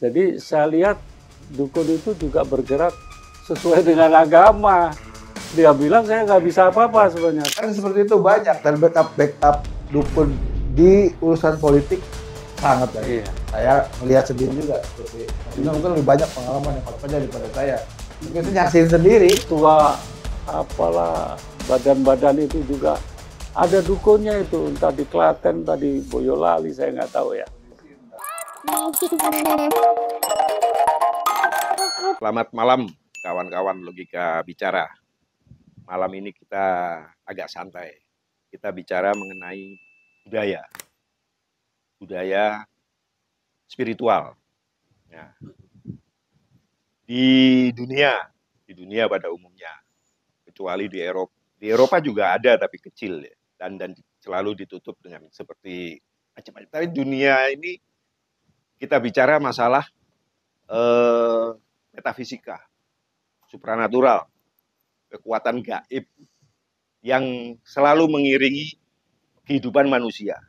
Jadi saya lihat dukun itu juga bergerak sesuai dengan agama. Dia bilang saya nggak bisa apa-apa sebenarnya. Kan seperti itu banyak, dan backup dukun di urusan politik sangat banyak. Iya. Saya melihat sendiri juga seperti mungkin lebih banyak pengalaman yang paling daripada saya. Mungkin itu nyaksiin sendiri. Tua apalah badan-badan itu juga ada dukunnya itu, entah di Klaten, entah di Boyolali, saya nggak tahu ya. Selamat malam kawan-kawan Logika Bicara. Malam ini kita agak santai. Kita bicara mengenai budaya. Budaya spiritual. Nah, di dunia pada umumnya. Kecuali di Eropa. Di Eropa juga ada tapi kecil ya. Dan selalu ditutup dengan seperti macam-macam. Tapi dunia ini kita bicara masalah metafisika, supranatural, kekuatan gaib yang selalu mengiringi kehidupan manusia.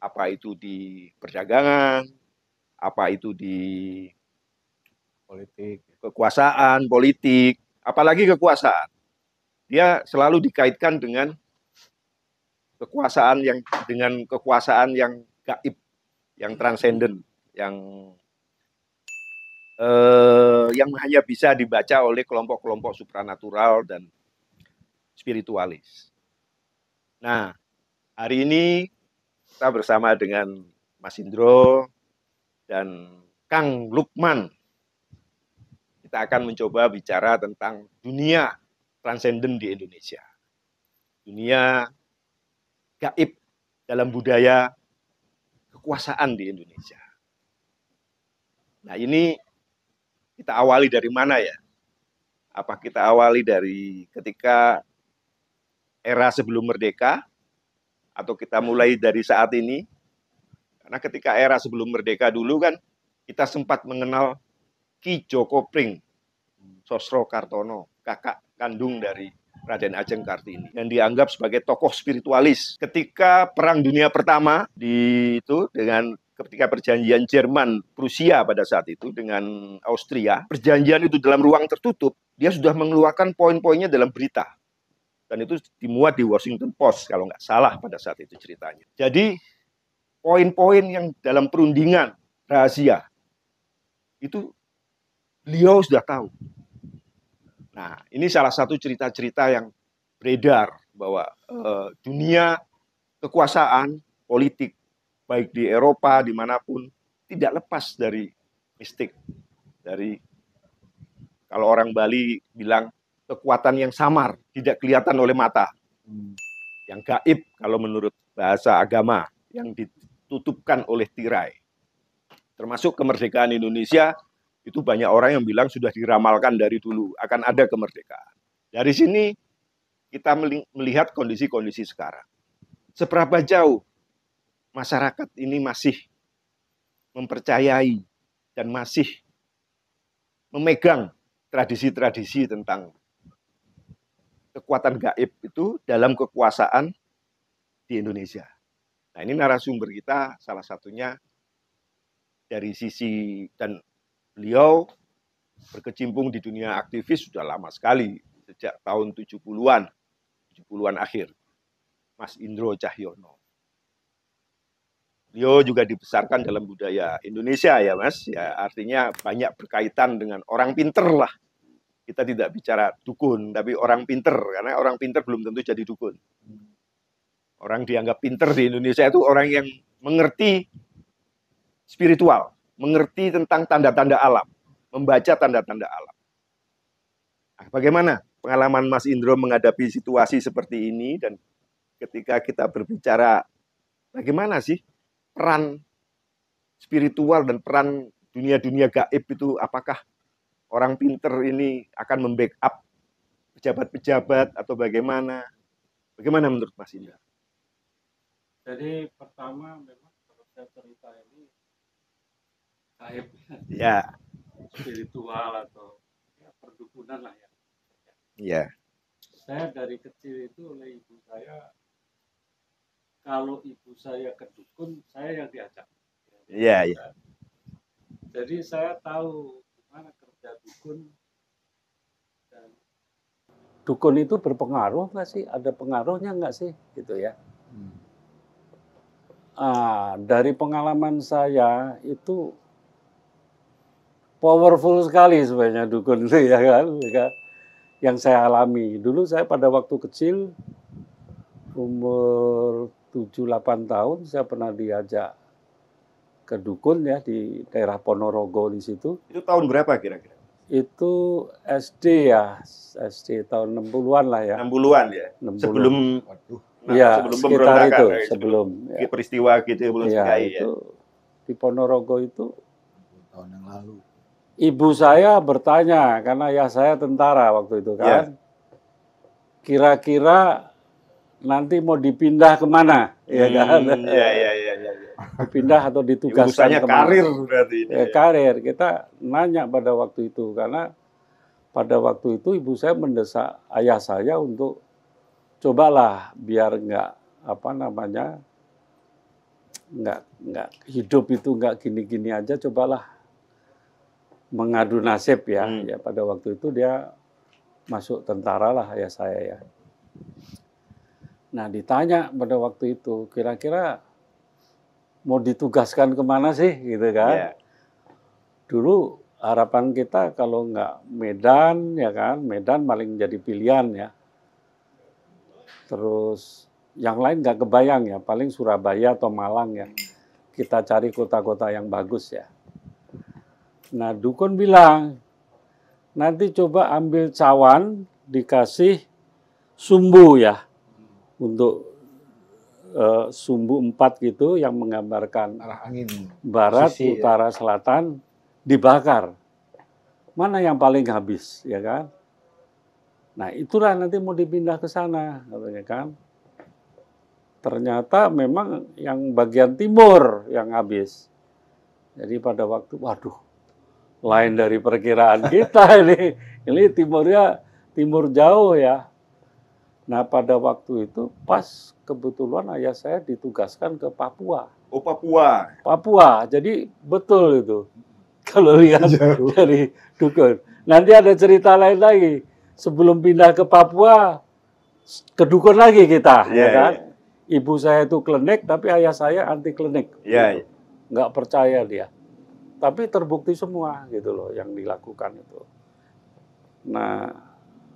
Apa itu di perdagangan, apa itu di Politik, kekuasaan, politik, apalagi kekuasaan. Dia selalu dikaitkan dengan kekuasaan yang gaib, yang transenden, yang hanya bisa dibaca oleh kelompok-kelompok supranatural dan spiritualis. Nah, hari ini kita bersama dengan Mas Indro dan Kang Lukman. Kita akan mencoba bicara tentang dunia transenden di Indonesia. Dunia gaib dalam budaya kekuasaan di Indonesia. Nah, ini kita awali dari mana ya? Apa kita awali dari ketika era sebelum merdeka, atau kita mulai dari saat ini? Karena ketika era sebelum merdeka dulu kan kita sempat mengenal Ki Joko Pring, Sosro Kartono, kakak kandung dari Raden Ajeng Kartini, yang dianggap sebagai tokoh spiritualis. Ketika Perang Dunia Pertama ketika perjanjian Jerman Prusia pada saat itu dengan Austria, perjanjian itu dalam ruang tertutup, dia sudah mengeluarkan poin-poinnya dalam berita. Dan itu dimuat di Washington Post kalau nggak salah pada saat itu ceritanya. Jadi poin-poin yang dalam perundingan rahasia itu beliau sudah tahu. Nah, ini salah satu cerita-cerita yang beredar bahwa dunia kekuasaan politik baik di Eropa dimanapun tidak lepas dari mistik, dari kalau orang Bali bilang kekuatan yang samar, tidak kelihatan oleh mata, yang gaib kalau menurut bahasa agama, yang ditutupkan oleh tirai. Termasuk kemerdekaan Indonesia, itu banyak orang yang bilang sudah diramalkan dari dulu akan ada kemerdekaan. Dari sini kita melihat kondisi-kondisi sekarang. Seberapa jauh masyarakat ini masih mempercayai dan masih memegang tradisi-tradisi tentang kekuatan gaib itu dalam kekuasaan di Indonesia. Nah, ini narasumber kita salah satunya dari sisi, dan beliau berkecimpung di dunia aktivis sudah lama sekali, sejak tahun 70-an akhir. Mas Indro Cahyono. Beliau juga dibesarkan dalam budaya Indonesia ya Mas, ya artinya banyak berkaitan dengan orang pinter lah. Kita tidak bicara dukun, tapi orang pinter, karena orang pinter belum tentu jadi dukun. Orang dianggap pinter di Indonesia itu orang yang mengerti spiritual, mengerti tentang tanda-tanda alam, membaca tanda-tanda alam. Nah, bagaimana pengalaman Mas Indro menghadapi situasi seperti ini, dan ketika kita berbicara bagaimana sih peran spiritual dan peran dunia-dunia gaib itu, apakah orang pinter ini akan membackup pejabat-pejabat atau bagaimana? Bagaimana menurut Mas Indra? Jadi pertama memang kalau saya cerita ini gaib Ya, spiritual atau ya, perdukunan lah ya. ya, Saya dari kecil itu oleh ibu saya, kalau ibu saya ke dukun, saya yang diajak. ya, ya. Jadi saya tahu gimana kerja dukun. Dan dukun itu berpengaruh nggak sih? Ada pengaruhnya nggak sih? Gitu ya. Dari pengalaman saya itu powerful sekali sebenarnya dukun itu ya kan, yang saya alami. Dulu saya pada waktu kecil, umur 7-8 tahun, saya pernah diajak ke dukun ya di daerah Ponorogo di situ. Itu tahun berapa kira-kira? Itu SD ya, SD tahun 60-an lah ya. 60-an ya? 60. Sebelum Ya, sebelum sekitar itu, pemberontakan, sebelum ya. peristiwa gitu belum Ya, selesai itu di Ponorogo itu tahun yang lalu. ibu saya bertanya, karena ayah saya tentara waktu itu kan, kira-kira nanti mau dipindah kemana, ya kan? Iya. Dipindah atau ditugaskan Urusannya kemana? karir berarti ini. Ya, karir. Kita nanya pada waktu itu, karena pada waktu itu ibu saya mendesak ayah saya untuk cobalah biar nggak hidup itu nggak gini-gini aja, cobalah mengadu nasib ya. Ya pada waktu itu dia masuk tentara lah ayah saya ya. Nah ditanya pada waktu itu, kira-kira mau ditugaskan kemana sih gitu kan? Dulu harapan kita kalau nggak Medan ya kan, Medan paling jadi pilihan ya. Terus yang lain nggak kebayang ya, paling Surabaya atau Malang ya. Kita cari kota-kota yang bagus ya. Nah dukun bilang, nanti coba ambil cawan, dikasih sumbu ya. Untuk sumbu 4 gitu yang menggambarkan arah angin, barat, posisi, utara, selatan, dibakar. Mana yang paling habis ya kan? Nah itulah nanti mau dipindah ke sana, katanya kan. Ternyata memang yang bagian timur yang habis. Jadi pada waktu, waduh, lain dari perkiraan kita ini. Ini timurnya timur jauh ya. Nah pada waktu itu pas kebetulan ayah saya ditugaskan ke Papua. Oh Papua. Papua, jadi betul itu. Kalau lihat dari dukun. Nanti ada cerita lain lagi. Sebelum pindah ke Papua, ke dukun lagi kita, ya kan? Ibu saya itu klinik, tapi ayah saya anti klinik. Gitu. Nggak percaya dia. Tapi terbukti semua gitu loh yang dilakukan itu. Nah,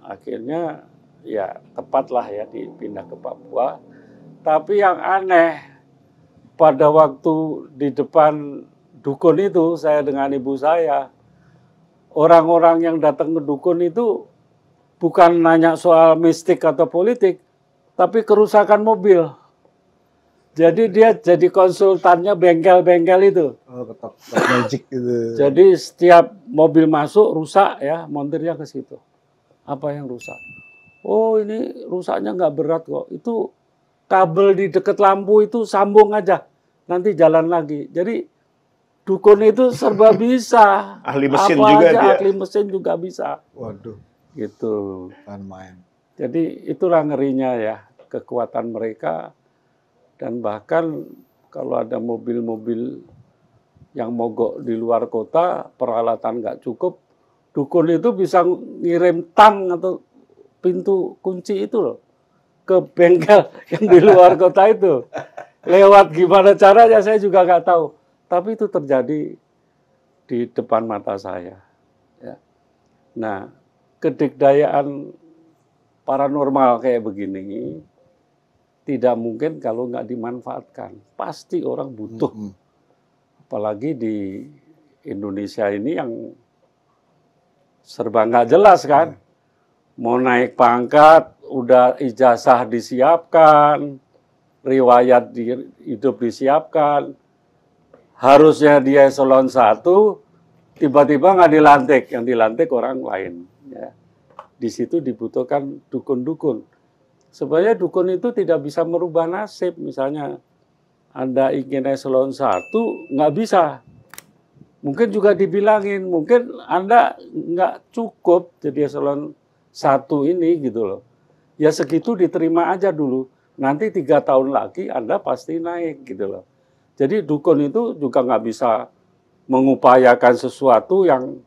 akhirnya ya tepatlah ya dipindah ke Papua. Tapi yang aneh, pada waktu di depan dukun itu, saya dengan ibu saya, orang-orang yang datang ke dukun itu bukan nanya soal mistik atau politik, tapi kerusakan mobil. Jadi dia jadi konsultannya bengkel-bengkel itu. Oh, ketok magic gitu. Jadi setiap mobil masuk rusak ya, montirnya ke situ. Apa yang rusak? Oh ini rusaknya nggak berat kok. Itu kabel di dekat lampu itu sambung aja, nanti jalan lagi. Jadi dukun itu serba bisa. Ahli mesin apa juga aja, dia. ahli mesin juga bisa. Waduh. Gitu. Kan main. Jadi itulah ngerinya ya, kekuatan mereka. Dan bahkan kalau ada mobil-mobil yang mogok di luar kota, peralatan nggak cukup, dukun itu bisa ngirim tang atau pintu kunci itu loh ke bengkel yang di luar kota itu. Lewat gimana caranya saya juga nggak tahu. Tapi itu terjadi di depan mata saya. Ya. Nah, kedikdayaan paranormal kayak begini tidak mungkin kalau nggak dimanfaatkan. Pasti orang butuh. Apalagi di Indonesia ini yang serba nggak jelas kan. Mau naik pangkat, udah ijazah disiapkan, riwayat hidup disiapkan. Harusnya dia eselon 1, tiba-tiba nggak dilantik. Yang dilantik orang lain. Ya. Di situ dibutuhkan dukun-dukun. Sebenarnya dukun itu tidak bisa merubah nasib. Misalnya Anda ingin eselon 1, nggak bisa. Mungkin juga dibilangin, mungkin Anda nggak cukup jadi eselon 1 ini gitu loh. Ya segitu diterima aja dulu. Nanti 3 tahun lagi Anda pasti naik gitu loh. Jadi dukun itu juga nggak bisa mengupayakan sesuatu yang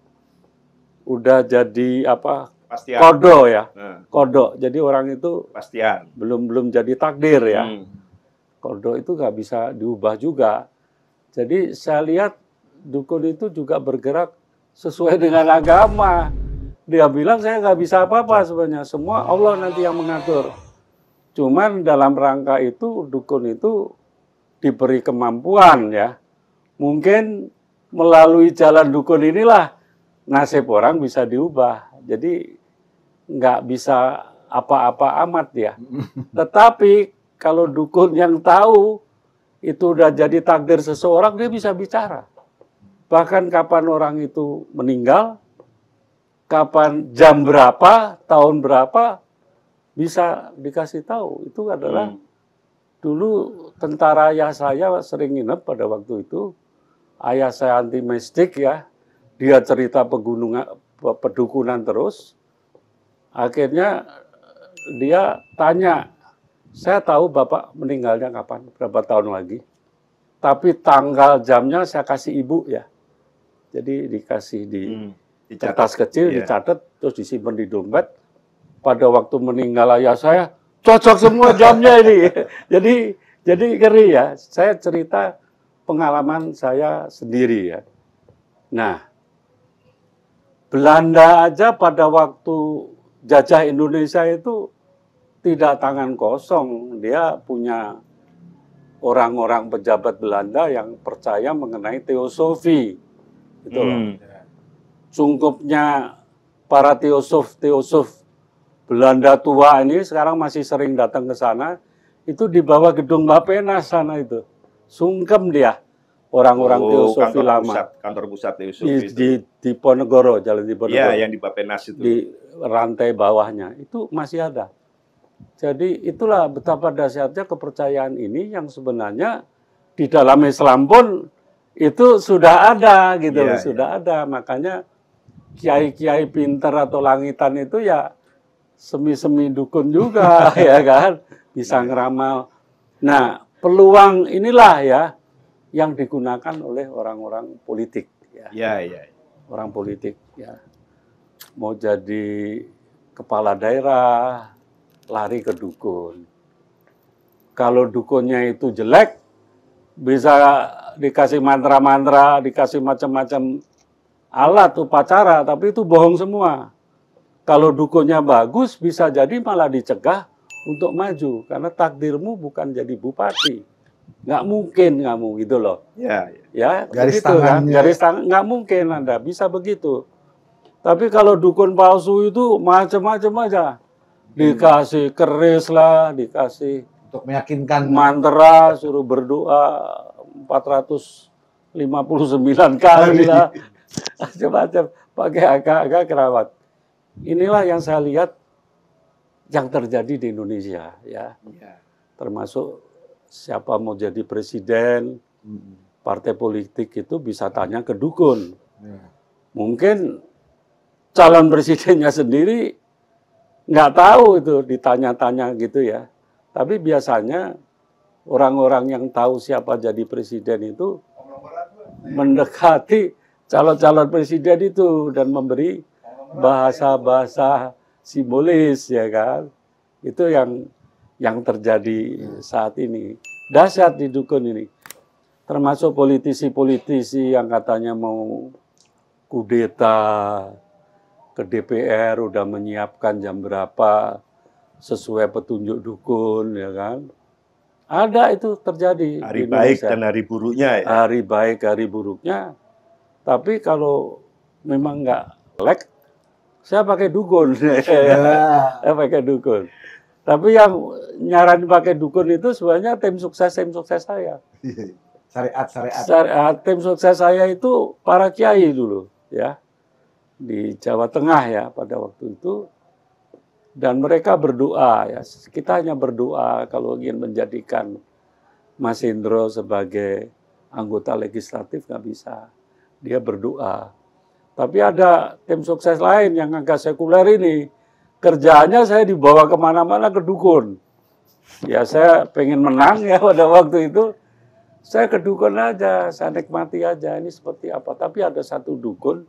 udah jadi apa? Pastian. Kodo ya. Nah, Kodo. Jadi orang itu pastian. belum jadi takdir ya. Hmm. Kodo itu nggak bisa diubah juga. Jadi saya lihat dukun itu juga bergerak sesuai dengan agama. Dia bilang saya nggak bisa apa-apa sebenarnya. Semua Allah nanti yang mengatur. Cuman dalam rangka itu dukun itu diberi kemampuan ya. Mungkin melalui jalan dukun inilah nasib orang bisa diubah. Jadi nggak bisa apa-apa amat ya. Tetapi kalau dukun yang tahu itu udah jadi takdir seseorang, dia bisa bicara. Bahkan kapan orang itu meninggal, kapan jam berapa, tahun berapa, bisa dikasih tahu. Itu adalah dulu tentara ayah saya sering nginep pada waktu itu. Ayah saya anti mistik ya. Dia cerita pedukunan terus. Akhirnya dia tanya, saya tahu Bapak meninggalnya kapan, berapa tahun lagi. Tapi tanggal jamnya saya kasih ibu ya. Jadi dikasih di kertas kecil, dicatat, terus disimpan di dompet. Pada waktu meninggal ayah saya, cocok semua jamnya ini. Jadi ngeri ya. Saya cerita pengalaman saya sendiri ya. Nah, Belanda aja pada waktu jajah Indonesia itu tidak tangan kosong. Dia punya orang-orang pejabat Belanda yang percaya mengenai teosofi. Gitu loh. Sungkupnya para teosof Belanda tua ini sekarang masih sering datang ke sana. Itu di bawah gedung Bapenas sana itu. Sungkem dia. Orang-orang teosofi lama. Kantor pusat teosofi di Ponegoro, Jalan Diponegoro. Iya, yang di Bapenas itu. Di rantai bawahnya. Itu masih ada. Jadi itulah betapa dahsyatnya kepercayaan ini yang sebenarnya di dalam Islam pun itu sudah ada gitu, sudah ada. Makanya kiai-kiai pinter atau langitan itu ya semi-semi dukun juga ya kan, bisa ngeramal. Nah, peluang inilah ya yang digunakan oleh orang-orang politik ya. Orang politik ya. Mau jadi kepala daerah, lari ke dukun. Kalau dukunnya itu jelek, bisa dikasih mantra-mantra, dikasih macam-macam alat upacara, tapi itu bohong semua. Kalau dukunnya bagus, bisa jadi malah dicegah untuk maju, karena takdirmu bukan jadi bupati. Nggak mungkin kamu gitu loh. Ya, garis begitu, kan? tangannya. Garis tangan, nggak mungkin Anda bisa begitu. Tapi kalau dukun palsu itu macam-macam aja. Dikasih keris lah, dikasih Untuk meyakinkan. mantra, suruh berdoa 459 kali lah. Macam-macam, pakai agak-agak kerawat. Inilah yang saya lihat yang terjadi di Indonesia ya. Termasuk siapa mau jadi presiden, partai politik itu bisa tanya ke dukun. Mungkin calon presidennya sendiri nggak tahu itu, ditanya-tanya gitu ya. Tapi biasanya orang-orang yang tahu siapa jadi presiden itu mendekati calon-calon presiden itu dan memberi bahasa-bahasa simbolis ya kan. Itu yang terjadi saat ini. Dahsyat di dukun ini. Termasuk politisi-politisi yang katanya mau kudeta ke DPR, udah menyiapkan jam berapa sesuai petunjuk dukun ya kan. Ada itu terjadi. Hari baik dan hari buruknya ya. Hari baik, hari buruknya. Tapi kalau memang nggak lag, saya pakai dukun. Saya pakai dukun. Tapi yang nyaran pakai dukun itu sebenarnya tim sukses saya. Syariat. Tim sukses saya itu para kiai dulu ya. Di Jawa Tengah ya pada waktu itu. Dan mereka berdoa ya. Kita hanya berdoa kalau ingin menjadikan Mas Indro sebagai anggota legislatif nggak bisa. Dia berdoa. Tapi ada tim sukses lain yang agak sekuler ini. Kerjaannya saya dibawa kemana-mana ke dukun. Ya saya pengen menang ya pada waktu itu. Saya ke dukun aja, saya nikmati aja ini seperti apa. Tapi ada satu dukun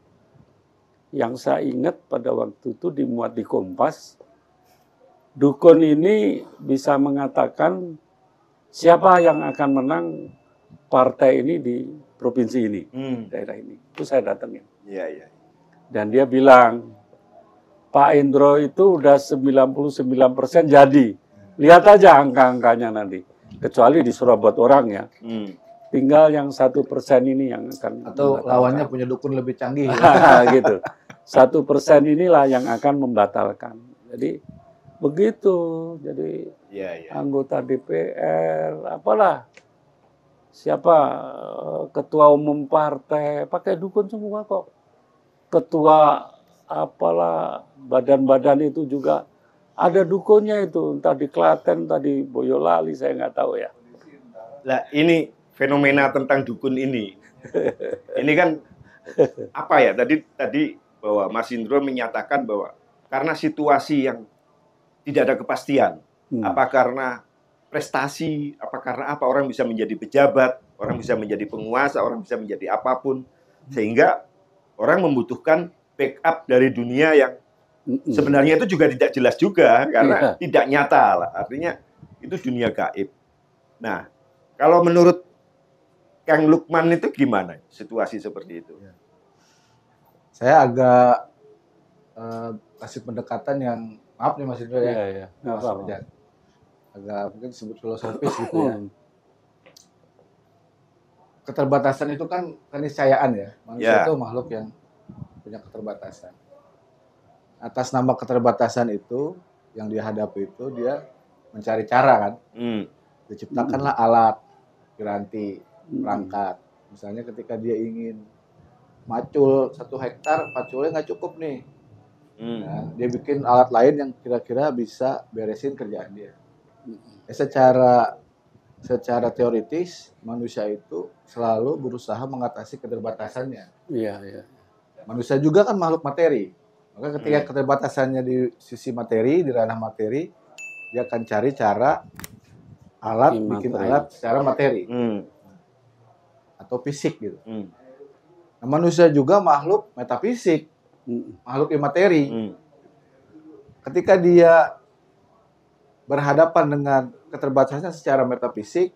yang saya ingat pada waktu itu dimuat di Kompas. Dukun ini bisa mengatakan siapa yang akan menang partai ini di provinsi ini, daerah ini. Itu saya datengin. Iya, iya. Dan dia bilang, Pak Indro itu udah 99% jadi. Lihat aja angka-angkanya nanti. Kecuali disuruh buat orang ya. Tinggal yang 1% ini yang akan Atau lawannya punya dukun lebih canggih. gitu. 1% inilah yang akan membatalkan. Jadi begitu. Jadi anggota DPR, apalah. Siapa ketua umum partai pakai dukun semua kok. Ketua apalah badan-badan itu juga ada dukunnya itu, entah di Klaten, entah di Boyolali, saya nggak tahu ya. Nah, ini fenomena tentang dukun ini. Ini kan apa ya? Tadi bahwa Mas Indro menyatakan bahwa karena situasi yang tidak ada kepastian, apa karena prestasi, apa karena apa orang bisa menjadi pejabat, orang bisa menjadi penguasa, orang bisa menjadi apapun, sehingga orang membutuhkan backup dari dunia yang sebenarnya itu juga tidak jelas juga karena tidak nyata lah. Artinya itu dunia gaib. Nah, kalau menurut Kang Lukman itu gimana situasi seperti itu? Saya agak kasih pendekatan yang maaf nih Mas Indro ya. Iya. Agak mungkin disebut filosofis gitu ya. Keterbatasan itu kan keniscayaan ya. Manusia itu makhluk yang punya keterbatasan. Atas nama keterbatasan itu yang dihadapi itu dia mencari cara kan. Diciptakanlah alat, piranti, perangkat. Misalnya ketika dia ingin macul 1 hektar, paculnya nggak cukup nih. Nah, dia bikin alat lain yang kira-kira bisa beresin kerjaan dia. Secara teoritis manusia itu selalu berusaha mengatasi keterbatasannya. Iya. Manusia juga kan makhluk materi. Maka ketika keterbatasannya di sisi materi, di ranah materi, dia akan cari cara bikin alat secara materi. Atau fisik gitu. Nah, manusia juga makhluk metafisik. Makhluk imateri. Ketika dia berhadapan dengan keterbatasannya secara metafisik,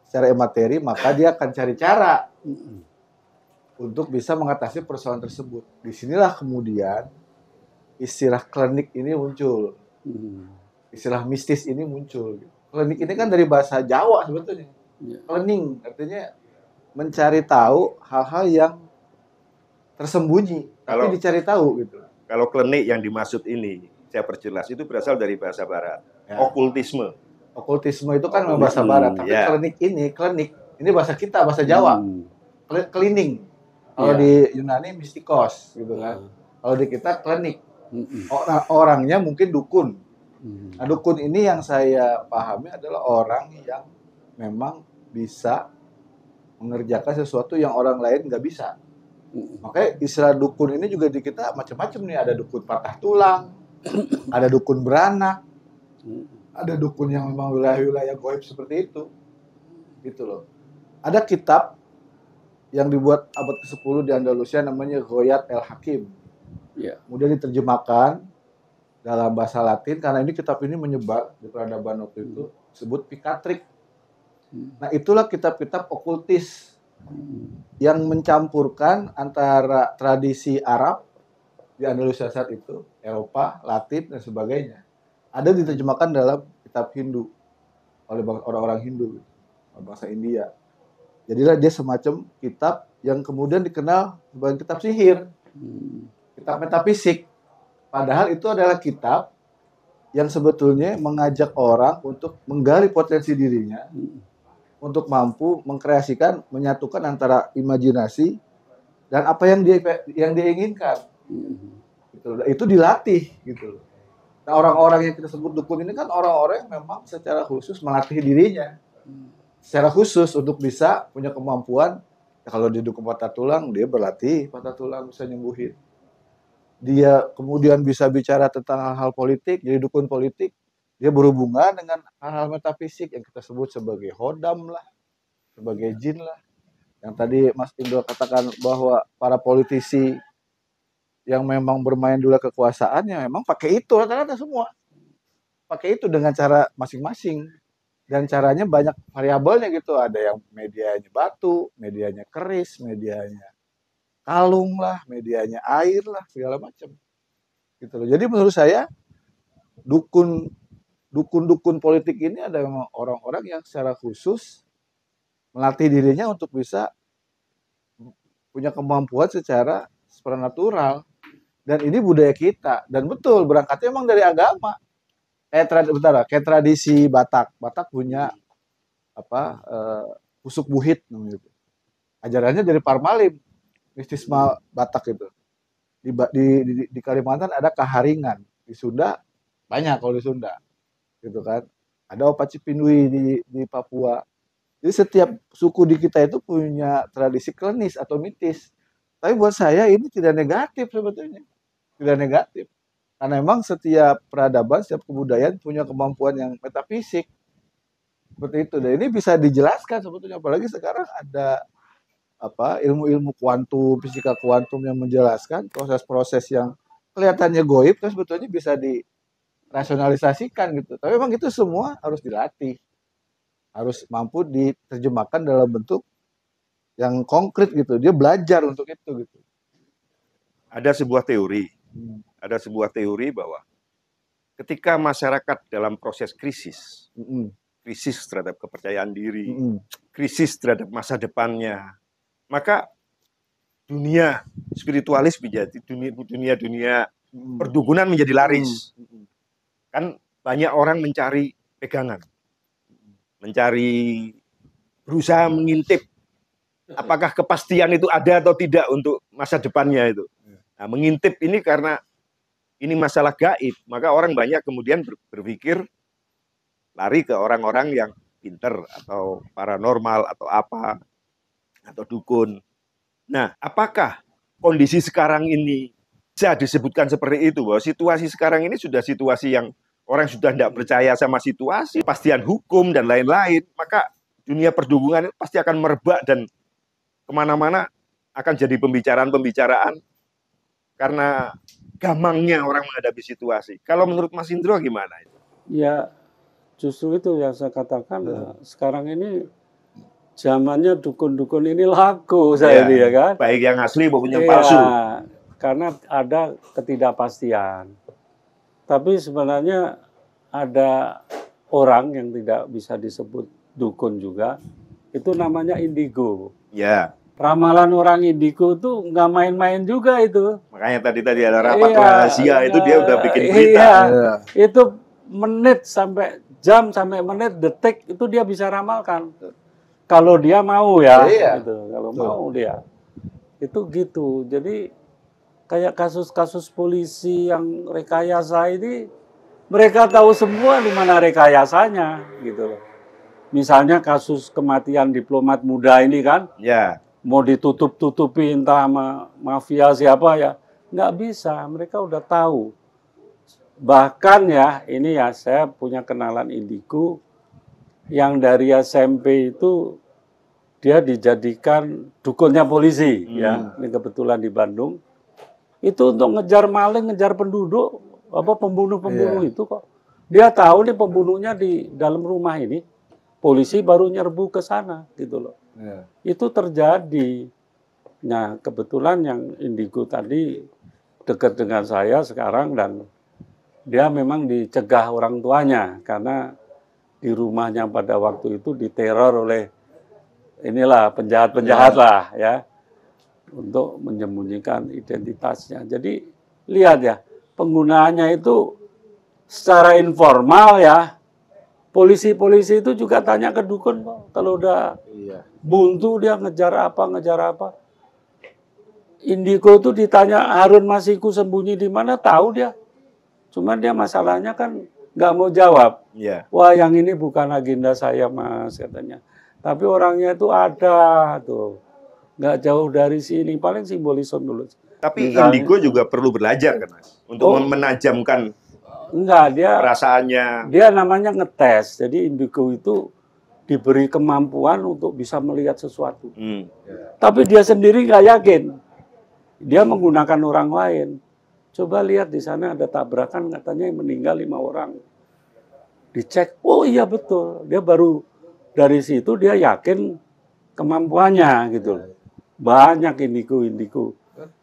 secara imateri, maka dia akan cari cara untuk bisa mengatasi persoalan tersebut. Disinilah kemudian istilah klinik ini muncul. Istilah mistis ini muncul. Klinik ini kan dari bahasa Jawa sebetulnya. Klinik artinya mencari tahu hal-hal yang tersembunyi, tapi dicari tahu gitu. Kalau klinik yang dimaksud ini, saya perjelas, itu berasal dari bahasa Barat. Okultisme. Okultisme itu kan bahasa Barat, tapi klinik ini bahasa kita, bahasa Jawa. Cleaning. Kalau di Yunani mistikos gitu kan. Kalau di kita klinik. Orangnya mungkin dukun. Nah, dukun ini yang saya pahami adalah orang yang memang bisa mengerjakan sesuatu yang orang lain nggak bisa. Makanya istilah dukun ini juga di kita macam-macam nih. Ada dukun patah tulang, ada dukun beranak, ada dukun yang memang wilayah-wilayah gaib seperti itu. Gitu loh. Ada kitab yang dibuat abad ke-10 di Andalusia namanya Ghoyat El Hakim. Kemudian diterjemahkan dalam bahasa Latin karena ini kitab ini menyebar di peradaban waktu itu, disebut Pikatrik. Nah, itulah kitab-kitab okultis yang mencampurkan antara tradisi Arab di Andalusia saat itu, Eropa, Latin, dan sebagainya. Ada diterjemahkan dalam kitab Hindu oleh orang-orang Hindu, bahasa India. Jadilah dia semacam kitab yang kemudian dikenal sebagai kitab sihir, kitab metafisik. Padahal itu adalah kitab yang sebetulnya mengajak orang untuk menggali potensi dirinya, untuk mampu mengkreasikan, menyatukan antara imajinasi dan apa yang dia inginkan. Gitu. Itu dilatih gitu. Nah, orang-orang yang kita sebut dukun ini kan orang-orang yang memang secara khusus melatih dirinya. Secara khusus untuk bisa punya kemampuan. Kalau dia dukun patah tulang, dia berlatih patah tulang bisa nyembuhin. Dia kemudian bisa bicara tentang hal-hal politik, jadi dukun politik. Dia berhubungan dengan hal-hal metafisik yang kita sebut sebagai hodam lah, sebagai jin lah. Yang tadi Mas Indro katakan bahwa para politisi yang memang bermain dulu kekuasaannya memang pakai itu rata-rata semua. Pakai itu dengan cara masing-masing. Dan caranya banyak variabelnya gitu. Ada yang medianya batu, medianya keris, medianya kalung lah, medianya air lah, segala macam. Gitu loh. Jadi menurut saya dukun politik ini ada memang orang-orang yang secara khusus melatih dirinya untuk bisa punya kemampuan secara supranatural. Dan ini budaya kita. Dan betul berangkatnya memang dari agama. Kayak tradisi Batak. Batak punya pusuk buhit namanya itu. Ajarannya dari Parmalim, mistisma Batak itu. Di Kalimantan ada Kaharingan, di Sunda banyak kalau di Sunda, gitu kan. Ada Opacipinui di Papua. Jadi setiap suku di kita itu punya tradisi klinis atau mitis. Tapi buat saya ini tidak negatif sebetulnya, tidak negatif. Karena memang setiap peradaban, setiap kebudayaan punya kemampuan yang metafisik. Seperti itu. Dan ini bisa dijelaskan sebetulnya. Apalagi sekarang ada ilmu-ilmu kuantum, fisika kuantum yang menjelaskan proses-proses yang kelihatannya goib, kan sebetulnya bisa dirasionalisasikan gitu. Tapi memang itu semua harus dilatih. Harus mampu diterjemahkan dalam bentuk yang konkret gitu. Dia belajar untuk itu gitu. Ada sebuah teori. Ada sebuah teori bahwa ketika masyarakat dalam proses krisis, krisis terhadap kepercayaan diri, krisis terhadap masa depannya, maka dunia spiritualis menjadi dunia perdukunan menjadi laris. Kan banyak orang mencari pegangan, mencari, berusaha mengintip apakah kepastian itu ada atau tidak untuk masa depannya itu. Nah, mengintip ini karena ini masalah gaib, maka orang banyak kemudian berpikir lari ke orang-orang yang pinter atau paranormal atau apa, atau dukun. Nah, apakah kondisi sekarang ini bisa disebutkan seperti itu, bahwa situasi sekarang ini sudah situasi yang orang sudah tidak percaya sama situasi, kepastian hukum dan lain-lain, maka dunia perdukungan pasti akan merebak dan kemana-mana akan jadi pembicaraan-pembicaraan karena gampangnya orang menghadapi situasi. Kalau menurut Mas Indro gimana? Ya, justru itu yang saya katakan. Sekarang ini zamannya dukun-dukun ini laku saya ya kan. Baik yang asli maupun yang palsu. Karena ada ketidakpastian. Tapi sebenarnya ada orang yang tidak bisa disebut dukun juga. Itu namanya indigo. Ya. Ramalan orang indigo tuh nggak main-main juga itu. Makanya tadi ada rapat rahasia itu dia udah bikin berita. Itu menit sampai jam sampai menit detik itu dia bisa ramalkan. Kalau dia mau ya, gitu. Kalau mau dia. Itu gitu. Jadi kayak kasus-kasus polisi yang rekayasa ini mereka tahu semua di mana rekayasanya gitu loh. Misalnya kasus kematian diplomat muda ini kan. Ya. Mau ditutup-tutupi entah sama mafia siapa ya, nggak bisa. Mereka udah tahu. Bahkan ya, ini ya saya punya kenalan indigo yang dari SMP itu dia dijadikan dukunnya polisi ya. Ini kebetulan di Bandung. Itu untuk ngejar maling, ngejar penduduk, pembunuh-pembunuh itu kok. Dia tahu nih pembunuhnya di dalam rumah ini. Polisi baru nyerbu ke sana gitu loh. Itu terjadi. Nah, kebetulan yang indigo tadi dekat dengan saya sekarang dan dia memang dicegah orang tuanya karena di rumahnya pada waktu itu diteror oleh inilah penjahat-penjahat lah ya untuk menyembunyikan identitasnya. Jadi lihat ya, penggunaannya itu secara informal ya. Polisi-polisi itu juga tanya ke dukun kok. Kalau udah buntu dia ngejar apa. Indigo itu ditanya Harun Masiku sembunyi di mana, tahu dia. Cuman dia masalahnya kan nggak mau jawab. Wah yang ini bukan agenda saya mas katanya. Tapi orangnya itu ada tuh. Nggak jauh dari sini, paling simbolisme dulu. Tapi misalnya, indigo juga perlu belajar kan mas? Untuk menajamkan enggak, dia perasaannya. Dia namanya ngetes. Jadi indigo itu diberi kemampuan untuk bisa melihat sesuatu. Tapi dia sendiri nggak yakin. Dia menggunakan orang lain. Coba lihat di sana ada tabrakan, katanya yang meninggal 5 orang. Dicek, oh iya betul. Dia baru dari situ dia yakin kemampuannya gitu. Banyak indiku.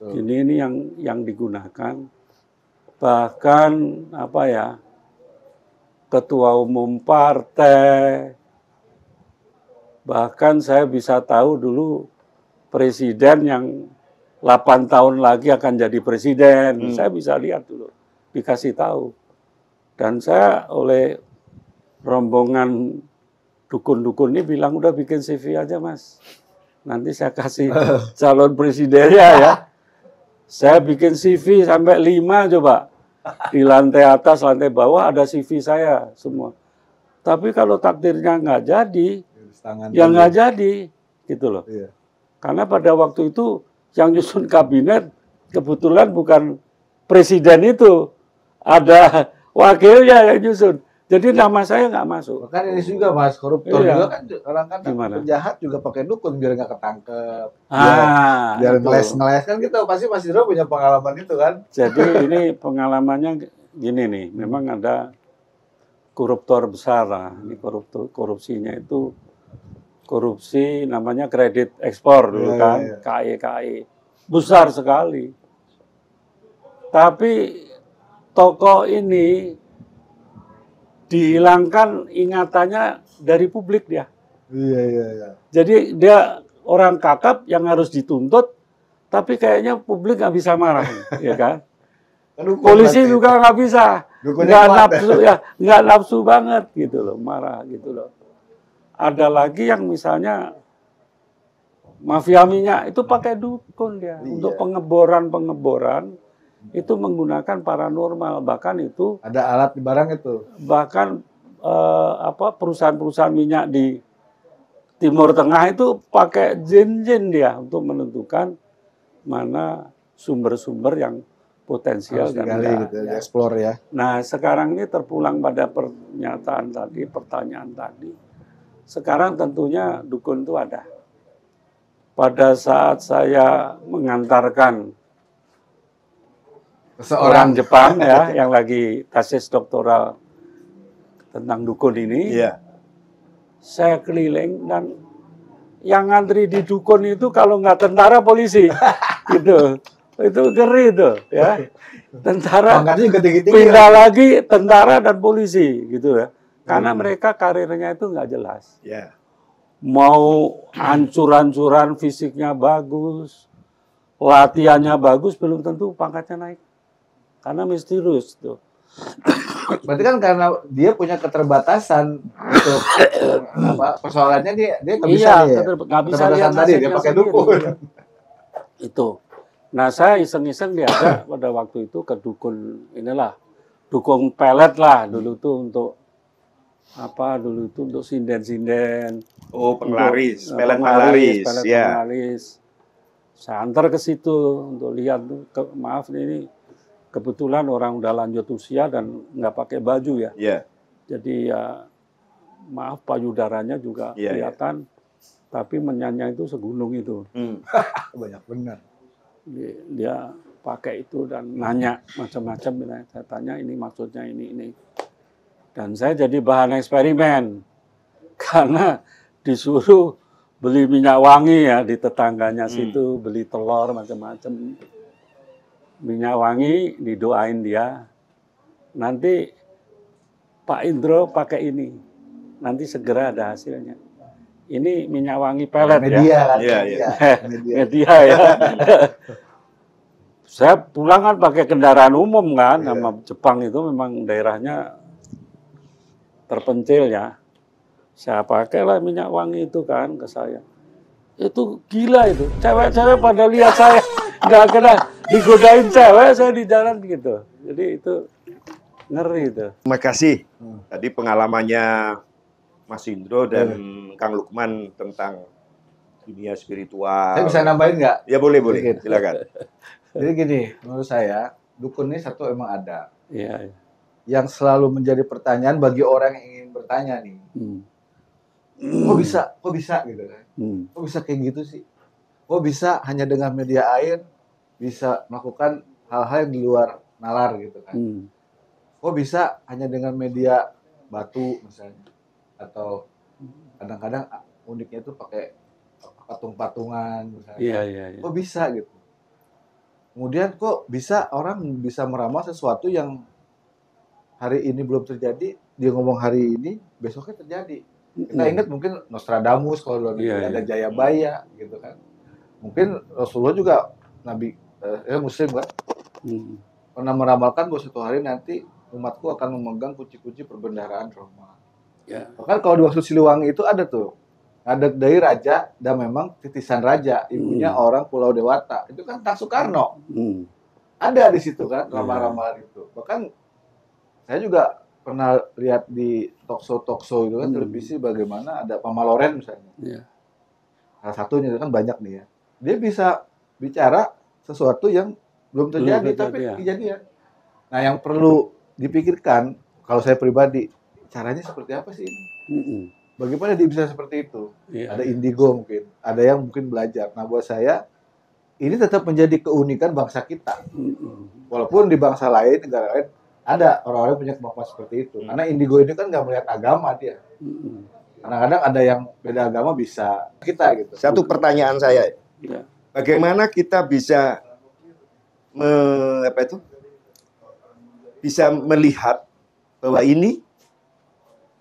Ini yang digunakan. Bahkan apa ya? Ketua umum partai. Bahkan saya bisa tahu dulu presiden yang 8 tahun lagi akan jadi presiden. Saya bisa lihat dulu, dikasih tahu. Dan saya oleh rombongan dukun-dukun ini bilang, udah bikin CV aja mas. Nanti saya kasih calon presidennya ya. Saya bikin CV sampai 5 coba. Di lantai atas, lantai bawah ada CV saya semua. Tapi kalau takdirnya nggak jadi, ya nggak jadi. Gitu loh. Iya. Karena pada waktu itu yang nyusun kabinet kebetulan bukan presiden itu, ada wakilnya yang nyusun. Jadi nama saya nggak masuk. Kan ini juga mas, koruptor juga kan orang kan penjahat juga pakai dukun biar nggak ketangkep. Biar ngeles kan kita pasti Mas Indro punya pengalaman itu kan. Jadi ini pengalamannya gini nih, memang ada koruptor besar lah. Ini korupsinya itu korupsi namanya kredit ekspor dulu kan, KAI. Besar sekali. Tapi tokoh ini dihilangkan ingatannya dari publik dia. Iya. Jadi dia orang kakap yang harus dituntut, tapi kayaknya publik nggak bisa marah, ya kan? Polisi juga nggak bisa, nggak nafsu banget gitu loh, marah gitu loh. Ada lagi yang misalnya mafia minyak itu pakai dukun dia untuk pengeboran itu menggunakan paranormal, bahkan itu ada alat di barang itu. Bahkan perusahaan-perusahaan minyak di Timur Tengah itu pakai jin-jin dia untuk menentukan mana sumber-sumber yang potensial dan gitu, dieksplor ya. Nah, sekarang ini terpulang pada pertanyaan tadi. Sekarang tentunya dukun itu ada. Pada saat saya mengantarkan seorang Jepang ya yang lagi tesis doktoral tentang dukun ini, saya keliling dan yang ngantri di dukun itu kalau nggak tentara polisi, gitu, itu ngeri itu ya. Tentara pindah lagi tentara dan polisi, gitu ya, karena mereka karirnya itu nggak jelas. Mau hancur-hancuran fisiknya bagus, latihannya bagus, belum tentu pangkatnya naik. Karena misterius tuh. Berarti kan karena dia punya keterbatasan untuk persoalannya dia nggak bisa nggak bisa lihat tadi dia pakai dukun. Itu. Nah saya iseng-iseng diajak pada waktu itu ke dukun inilah, dukun pelet lah dulu tuh untuk untuk sinden-sinden. Oh penglaris, pelet penglaris. Saya antar ke situ untuk lihat, maaf ini kebetulan orang udah lanjut usia dan nggak pakai baju ya. Jadi ya maaf payudaranya juga kelihatan, tapi menyanyi itu segunung itu. Banyak benar. Dia pakai itu dan nanya macam-macam. Saya tanya ini maksudnya ini. Dan saya jadi bahan eksperimen karena disuruh beli minyak wangi ya di tetangganya situ, beli telur macam-macam. Minyak wangi didoain dia, nanti Pak Indro pakai ini, nanti segera ada hasilnya. Ini minyak wangi pelet media, media ya. Saya pulang kan pakai kendaraan umum kan, sama Jepang itu memang daerahnya terpencil ya. Saya pakailah minyak wangi itu kan ke saya. Itu gila itu, cewek-cewek pada lihat saya nggak kena digodain cewek saya di jalan gitu. Jadi itu ngeri itu. Terima kasih. Tadi pengalamannya Mas Indro dan Kang Lukman tentang dunia spiritual. Saya bisa nambahin nggak? Ya boleh, silakan. Jadi gini, menurut saya dukun ini satu emang ada. Iya. Yang selalu menjadi pertanyaan bagi orang yang ingin bertanya nih. Kok bisa gitu kan? Kok bisa kayak gitu sih? Kok bisa hanya dengan media air bisa melakukan hal-hal yang di luar nalar gitu kan? Kok bisa hanya dengan media batu misalnya, atau kadang-kadang uniknya itu pakai patung-patungan misalnya. Iya. Kok bisa gitu? Kemudian kok bisa orang bisa meramal sesuatu yang hari ini belum terjadi, dia ngomong hari ini, besoknya terjadi. Kita ingat mungkin Nostradamus kalau dulu ada Jayabaya gitu kan. Mungkin Rasulullah juga Nabi Muslim kan, pernah meramalkan bahwa suatu hari nanti umatku akan memegang kunci-kunci perbendaharaan Roma. Bahkan kalau di waktu Siliwangi itu ada tuh, ada dari raja dan memang titisan raja, ibunya orang Pulau Dewata. Itu kan Kang Soekarno. Ada di situ kan ramalan-ramalan itu. Bahkan saya juga pernah lihat di talkshow itu kan televisi bagaimana ada Mama Loren misalnya. Salah satunya itu kan banyak nih ya. Dia bisa bicara sesuatu yang belum terjadi tapi kejadian. Nah, yang perlu dipikirkan kalau saya pribadi, caranya seperti apa sih ini? Bagaimana dia bisa seperti itu? Ada indigo mungkin, ada yang mungkin belajar. Nah, buat saya ini tetap menjadi keunikan bangsa kita. Walaupun di bangsa lain, negara lain ada orang-orang punya kemampuan seperti itu. Karena indigo ini kan nggak melihat agama dia. Kadang-kadang ada yang beda agama bisa kita gitu. Satu pertanyaan saya, bagaimana kita bisa bisa melihat bahwa ini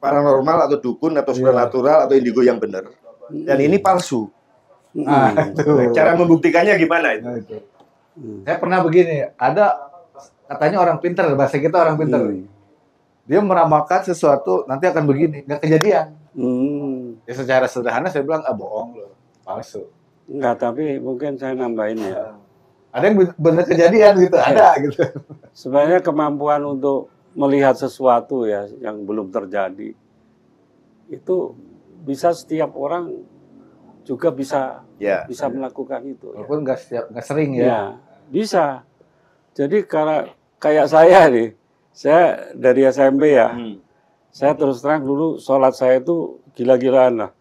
paranormal atau dukun atau supernatural atau indigo yang benar dan ini palsu. Cara membuktikannya gimana itu? Saya pernah begini, ada katanya orang pintar, bahasa kita orang pintar. Dia meramalkan sesuatu nanti akan begini, nggak kejadian. Ya secara sederhana saya bilang bohong loh, palsu. Enggak, tapi mungkin saya nambahin ya. Ada yang benar kejadian gitu, ada gitu. Sebenarnya kemampuan untuk melihat sesuatu ya yang belum terjadi itu bisa setiap orang juga bisa melakukan itu. Walaupun nggak sering ya. Bisa. Jadi karena kayak saya nih, saya dari SMP ya, saya terus terang dulu sholat saya itu gila-gilaan lah.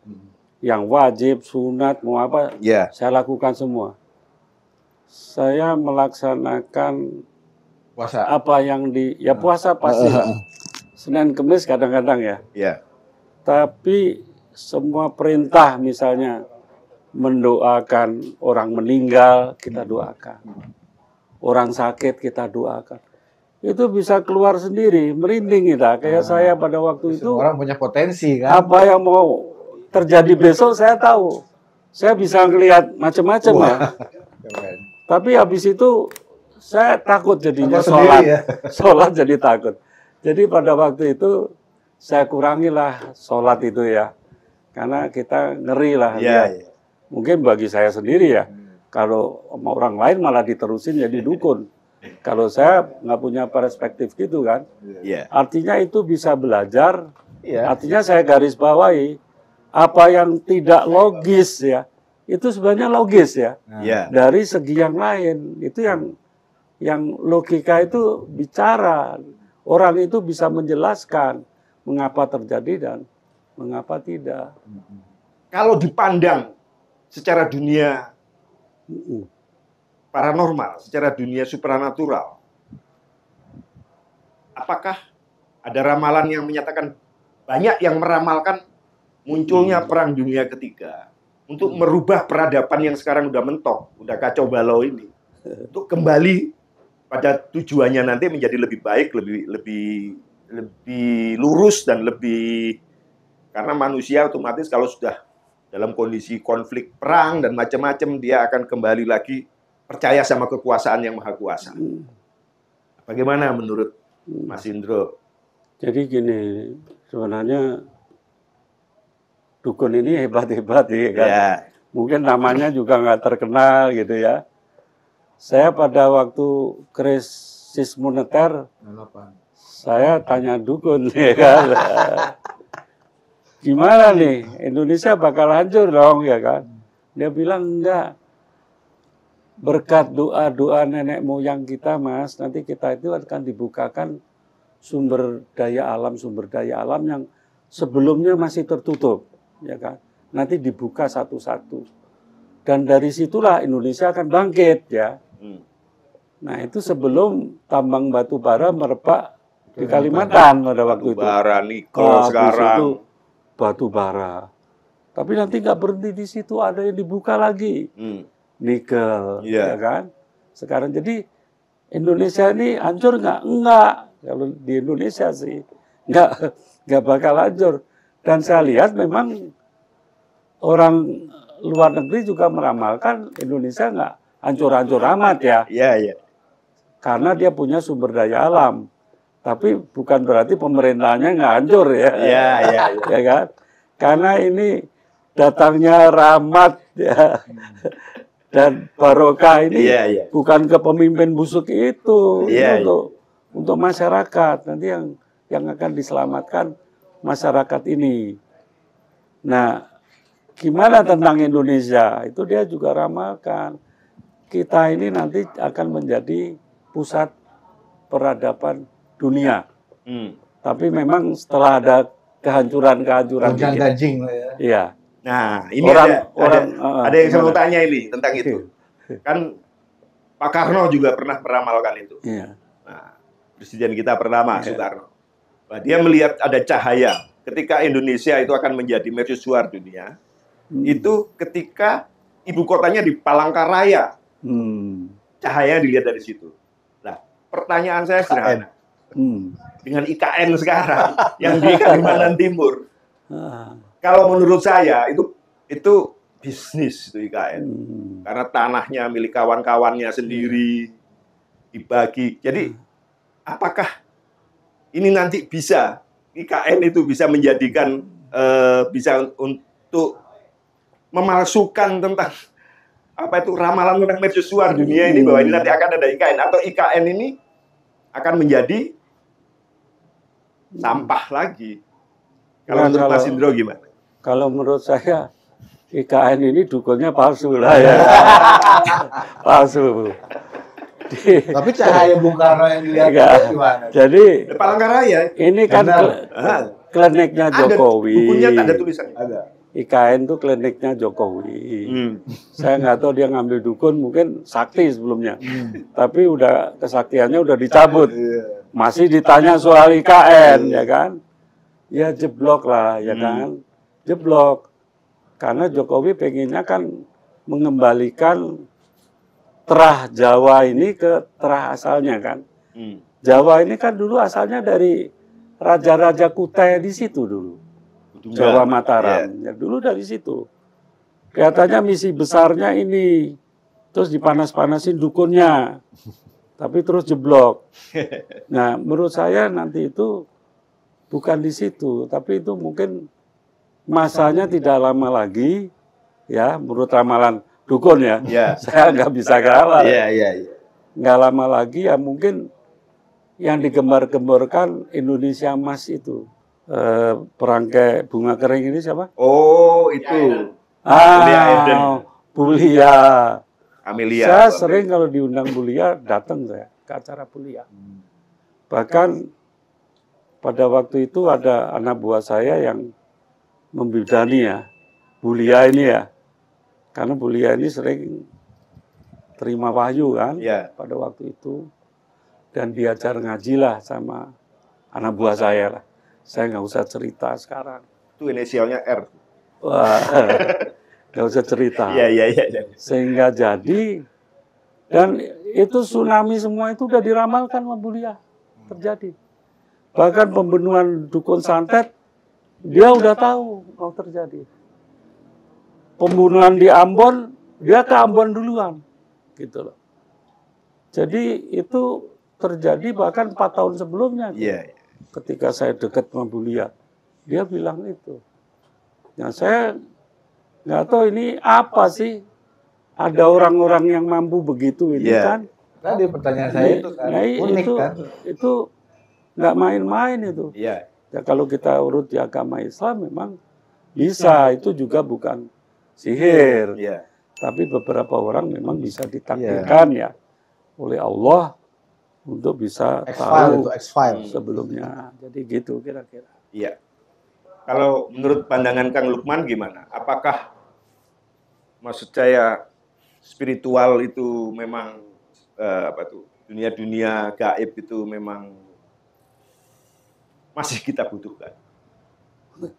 Yang wajib, sunat, mau apa, saya lakukan semua. Saya melaksanakan puasa. Apa yang puasa pasti. Senin Kemis kadang-kadang ya. Tapi semua perintah misalnya mendoakan orang meninggal, kita doakan. Orang sakit kita doakan. Itu bisa keluar sendiri, merinding kita. Kayak saya pada waktu itu. Orang punya potensi kan. Apa yang mau terjadi besok saya tahu. Saya bisa ngelihat macam-macam ya. Tapi habis itu saya takut jadinya sholat. Ya? Sholat jadi takut. Jadi pada waktu itu saya kurangilah sholat itu ya. Karena kita ngeri lah. Mungkin bagi saya sendiri ya. Kalau sama orang lain malah diterusin jadi dukun. Kalau saya nggak punya perspektif gitu kan. Artinya itu bisa belajar. Artinya saya garis bawahi. Apa yang tidak logis ya. Itu sebenarnya logis ya. Dari segi yang lain. Itu yang logika itu bicara. Orang itu bisa menjelaskan mengapa terjadi dan mengapa tidak. Kalau dipandang secara dunia paranormal, secara dunia supranatural, apakah ada ramalan yang menyatakan banyak yang meramalkan munculnya perang dunia ketiga untuk merubah peradaban yang sekarang udah mentok, udah kacau balau ini, untuk kembali pada tujuannya nanti menjadi lebih baik, lebih lurus dan lebih, karena manusia otomatis kalau sudah dalam kondisi konflik perang dan macam-macam dia akan kembali lagi percaya sama kekuasaan yang maha kuasa. Bagaimana menurut Mas Indro? Jadi gini, sebenarnya dukun ini hebat-hebat ya kan. Mungkin namanya juga nggak terkenal gitu ya. Saya pada waktu krisis moneter, saya tanya dukun ya kan. Gimana nih, Indonesia bakal hancur dong ya kan. Dia bilang enggak. Berkat doa-doa nenek moyang kita Mas, nanti kita itu akan dibukakan sumber daya alam yang sebelumnya masih tertutup. ya kan? Nanti dibuka satu-satu. Dan dari situlah Indonesia akan bangkit, ya. Nah, itu sebelum tambang batu bara merebak di Kalimantan pada waktu itu. Bara, nikel sekarang. Itu batu bara. Tapi nanti nggak berhenti di situ, ada yang dibuka lagi. Nikel, ya kan? Sekarang jadi Indonesia ini hancur nggak? Enggak. Kalau di Indonesia sih nggak bakal hancur. Dan saya lihat memang orang luar negeri juga meramalkan Indonesia nggak hancur-hancur amat, ya. Iya. Karena dia punya sumber daya alam. Tapi bukan berarti pemerintahnya nggak hancur, ya. Iya. Ya kan? Karena ini datangnya rahmat, ya. Dan barokah ini bukan ke pemimpin busuk itu, untuk masyarakat. Nanti yang akan diselamatkan masyarakat ini. Nah, gimana tentang Indonesia? Itu dia juga ramalkan. Kita ini nanti akan menjadi pusat peradaban dunia. Tapi memang setelah ada kehancuran-kehancuran gajing lah, ya. Iya. Nah, ini ada yang saya mau tanya ini tentang itu. Kan Pak Karno juga pernah meramalkan itu. Iya. Nah, Presiden kita pertama, Soekarno. Nah, dia melihat ada cahaya ketika Indonesia itu akan menjadi mercusuar dunia. Itu ketika ibu kotanya di Palangkaraya. Cahaya dilihat dari situ. Nah, pertanyaan saya sederhana. Dengan IKN sekarang yang di Kalimantan Timur. Kalau menurut saya itu bisnis itu IKN. Karena tanahnya milik kawan-kawannya sendiri dibagi. Jadi apakah ini nanti bisa IKN itu bisa menjadikan bisa untuk memalsukan tentang apa itu ramalan tentang mercusuar dunia ini, bahwa ini nanti akan ada IKN, atau IKN ini akan menjadi sampah lagi? Kalau menurut Mas Indro gimana? Kalau menurut saya IKN ini dukunnya palsu lah, ya. Palsu. Tapi cahaya Bung Karno yang dilihat gimana? Jadi Palangkaraya ini kan kliniknya Jokowi. Bukunya tak ada tulisan. Ada. IKN itu kliniknya Jokowi. Saya nggak tahu dia ngambil dukun, mungkin sakti sebelumnya. Tapi udah kesaktiannya udah dicabut. Masih ditanya soal IKN, ya kan? Ya jeblok lah, ya kan? Jeblok. Karena Jokowi pengennya kan mengembalikan terah Jawa ini ke terah asalnya, kan? Jawa ini kan dulu asalnya dari raja-raja Kutai di situ dulu. Jawa Mataram, ya dulu dari situ. Kelihatannya misi besarnya ini, terus dipanas-panasin dukunnya, tapi terus jeblok. Nah, menurut saya nanti itu bukan di situ, tapi itu mungkin masanya tidak lama lagi, ya, menurut ramalan dukun ya. Saya nggak bisa kalah. Nggak lama lagi ya mungkin yang digembar-gemborkan Indonesia Emas itu. Perangkai bunga kering ini siapa? Oh, itu. Bulia. Amelia. Saya sering kalau diundang Bulia datang saya ke acara Bulia. Bahkan pada waktu itu ada anak buah saya yang membidani ya Bulia ini ya. Karena Bulia ini sering terima wahyu kan pada waktu itu. Dan diajar ngaji lah sama anak buah saya lah. Saya nggak usah cerita sekarang. Itu inisialnya R. Wah, nggak usah cerita. Iya. Sehingga jadi, dan itu tsunami semua itu udah diramalkan sama Bulia. Terjadi. Bahkan pembunuhan dukun santet, dia udah tahu mau terjadi. Pembunuhan di Ambon, dia ke Ambon duluan. Gitu loh. Jadi itu terjadi bahkan 4 tahun sebelumnya. Gitu. Ketika saya dekat sama Bulia, dia bilang itu. Ya saya nggak tahu ini apa sih, ada orang-orang yang mampu begitu ini kan. Tadi pertanyaan saya itu kan unik kan. Itu nggak main-main itu. Ya kalau kita urut di agama Islam memang bisa, itu juga bukan sihir. Tapi beberapa orang memang bisa ditakdirkan ya oleh Allah untuk bisa tahu sebelumnya. Jadi gitu kira-kira. Iya. Kalau menurut pandangan Kang Lukman gimana? Apakah maksud saya spiritual itu memang dunia-dunia gaib itu memang masih kita butuhkan?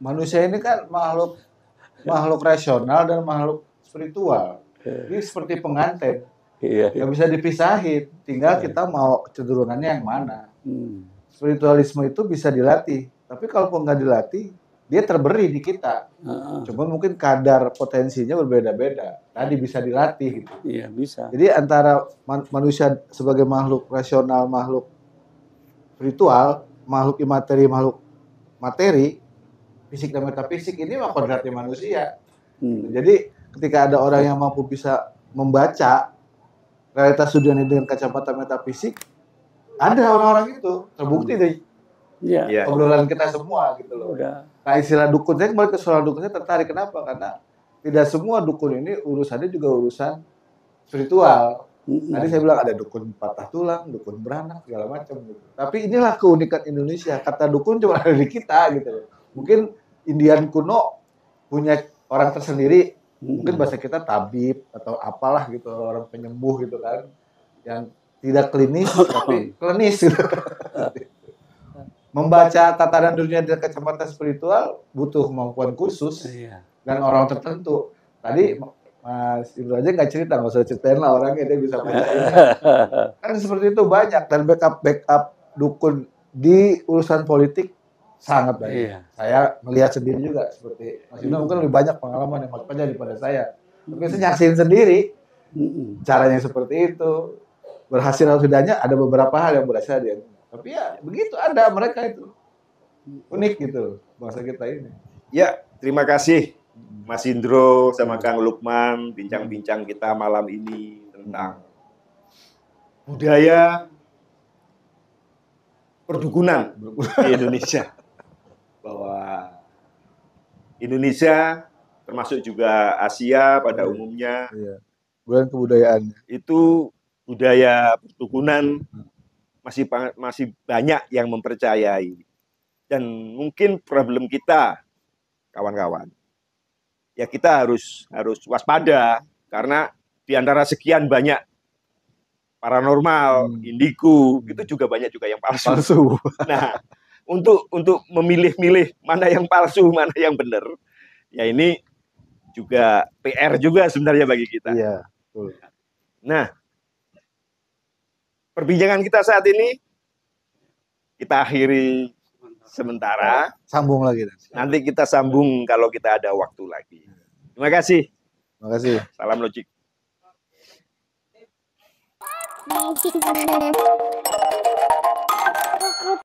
Manusia ini kan makhluk rasional dan makhluk spiritual. Ini seperti pengantin. Nggak bisa dipisahin. Tinggal kita mau cenderungannya yang mana. Spiritualisme itu bisa dilatih. Tapi kalau nggak dilatih, dia terberi di kita. Cuma mungkin kadar potensinya berbeda-beda. Tadi bisa dilatih. Gitu. Iya, bisa. Jadi antara manusia sebagai makhluk rasional, makhluk spiritual, makhluk imateri, makhluk materi, fisik dan metafisik ini mah kodratnya manusia. Jadi ketika ada orang yang mampu bisa membaca realitas dunia ini dengan kacamata metafisik, ada orang-orang itu terbukti deh. Obrolan kita semua gitu loh. Nah istilah dukun, saya kembali ke soal dukun, saya tertarik. Kenapa? Karena tidak semua dukun ini urusannya juga urusan spiritual. Tadi saya bilang ada dukun patah tulang, dukun beranak, segala macam gitu. Tapi inilah keunikan Indonesia. Kata dukun cuma ada di kita gitu loh. Mungkin Indian kuno punya orang tersendiri, mungkin bahasa kita tabib atau apalah gitu, orang penyembuh gitu kan, yang tidak klinis tapi klinis gitu. Membaca tatanan dunia dari kacamata spiritual butuh kemampuan khusus dan orang tertentu. Tadi Mas Ibnu aja nggak cerita, nggak usah ceritain lah orangnya, dia bisa baca ini. Kan seperti itu banyak, dan backup dukun di urusan politik sangat banyak. Saya melihat sendiri juga seperti Mas Ibnu mungkin lebih banyak pengalaman yang makanya daripada saya. Tapi saya nyaksin sendiri caranya seperti itu. Berhasil atau tidaknya ada beberapa hal yang berhasil dia. Tapi ya begitu, ada mereka itu. Unik gitu bangsa kita ini. Ya, terima kasih Mas Indro sama Kang Lukman, bincang-bincang kita malam ini tentang budaya perdukunan di Indonesia. Bahwa Indonesia termasuk juga Asia pada umumnya, bukan kebudayaan. Itu budaya perdukunan masih banyak yang mempercayai. Dan mungkin problem kita, kawan-kawan, ya kita harus waspada, karena di antara sekian banyak paranormal, indigo, itu juga banyak juga yang palsu. Nah, untuk memilih-milih mana yang palsu, mana yang benar, ya ini juga PR juga sebenarnya bagi kita. Iya. Nah, perbincangan kita saat ini kita akhiri sementara. Sambung lagi. Nanti kita sambung kalau kita ada waktu lagi. Terima kasih. Terima kasih. Salam logik.